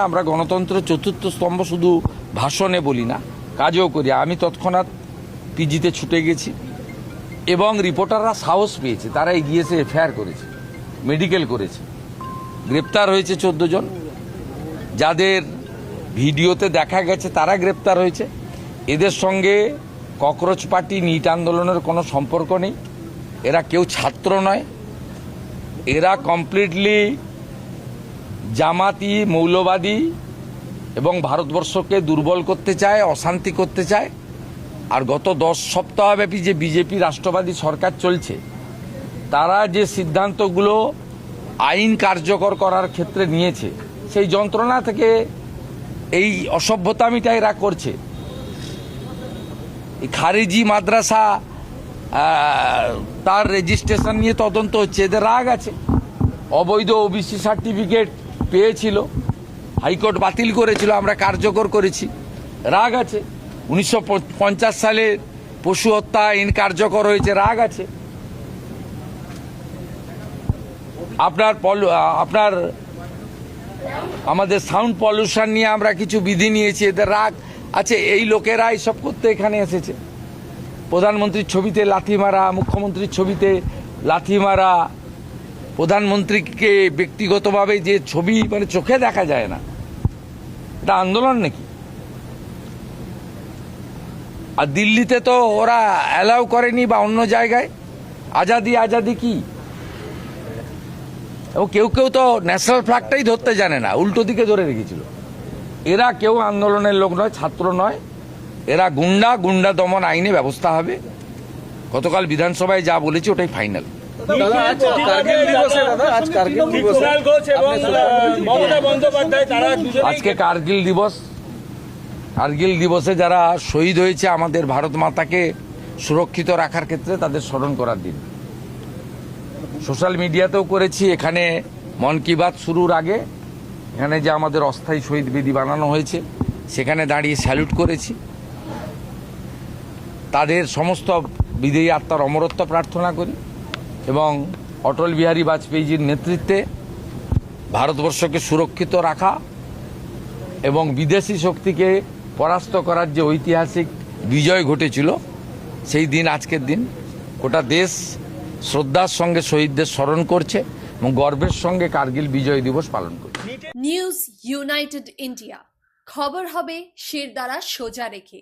আমরা গণতন্ত্রের চতুর্থ স্তম্ভ শুধু ভাষণে বলি না, কাজেও করি। আমি তৎক্ষণাৎ পিজিতে ছুটে গেছি এবং রিপোর্টাররা সাহস পেয়েছে, তারা এগিয়েছে, এফআইআর করেছে, মেডিকেল করেছে। গ্রেপ্তার হয়েছে 14 জন, যাদের ভিডিওতে দেখা গেছে তারা গ্রেপ্তার হয়েছে। এদের সঙ্গে ককরোচ পার্টি, নিট আন্দোলনের কোনো সম্পর্ক নেই। এরা কেউ ছাত্র নয়, এরা কমপ্লিটলি জামাতি, মৌলবাদী এবং ভারতবর্ষকে দুর্বল করতে চায়, অশান্তি করতে চায়। আর গত 10 সপ্তাহব্যাপী যে বিজেপি রাষ্ট্রবাদী সরকার চলছে, তারা যে সিদ্ধান্তগুলো আইন কার্যকর করার ক্ষেত্রে নিয়েছে, সেই যন্ত্রণা থেকে এই অসভ্যতামিটা এরা করছে। এই খারিজি মাদ্রাসা তার রেজিস্ট্রেশন নিয়ে তদন্ত হচ্ছে, এদের রাগ আছে। অবৈধ ওবিসি সার্টিফিকেট পেয়েছিল, হাইকোর্ট বাতিল করেছিল, আমরা কার্যকর করেছি, রাগ আছে। 1950 সালে পশু হত্যা আইন কার্যকর হয়েছে, রাগ আছে। আপনার আমাদের সাউন্ড পলিউশন নিয়ে আমরা কিছু বিধি নিয়েছি, এদের রাগ আছে। এই লোকেরা এইসব করতে এখানে এসেছে। প্রধানমন্ত্রীর ছবিতে লাথি মারা, মুখ্যমন্ত্রীর ছবিতে লাথি মারা, প্রধানমন্ত্রীকে ব্যক্তিগতভাবে যে ছবি মানে চোখে দেখা যায় না, এটা আন্দোলন নাকি? আর দিল্লিতে তো ওরা অ্যালাউ করেনি, বা অন্য জায়গায়। আজাদি আজাদি কি? এবং কেউ কেউ তো ন্যাশনাল ফ্ল্যাগটাই ধরতে জানে না, উল্টো দিকে ধরে রেখেছিল। এরা কেউ আন্দোলনের লোক নয়, ছাত্র নয়, এরা গুন্ডা দমন আইনে ব্যবস্থা হবে। গতকাল বিধানসভায় যা বলেছি ওটাই ফাইনাল। আজকে কার্গিল দিবস। কার্গিল দিবসে যারা শহীদ হয়েছে আমাদের ভারত মাতাকে সুরক্ষিত রাখার ক্ষেত্রে, তাদের স্মরণ করার দিন। সোশ্যাল মিডিয়াতেও করেছি, এখানে মন কি বাত শুরুর আগে এখানে যে আমাদের অস্থায়ী শহীদ বেদি বানানো হয়েছে, সেখানে দাঁড়িয়ে স্যালুট করেছি। তাদের সমস্ত বিদেয়ী আত্মার অমরত্ব প্রার্থনা করি এবং অটল বিহারী বাজপেয়ীজির নেতৃত্বে ভারতবর্ষকে সুরক্ষিত রাখা এবং বিদেশি শক্তিকে পরাস্ত করার যে ঐতিহাসিক বিজয় ঘটেছিল, সেই দিন আজকের দিন। গোটা দেশ শ্রদ্ধার সঙ্গে শহীদদের স্মরণ করছে এবং গর্বের সঙ্গে কার্গিল বিজয় দিবস পালন করছে। নিউজ ইউনাইটেড ইন্ডিয়া, খবর হবে শিরদাঁড়া সোজা রেখে।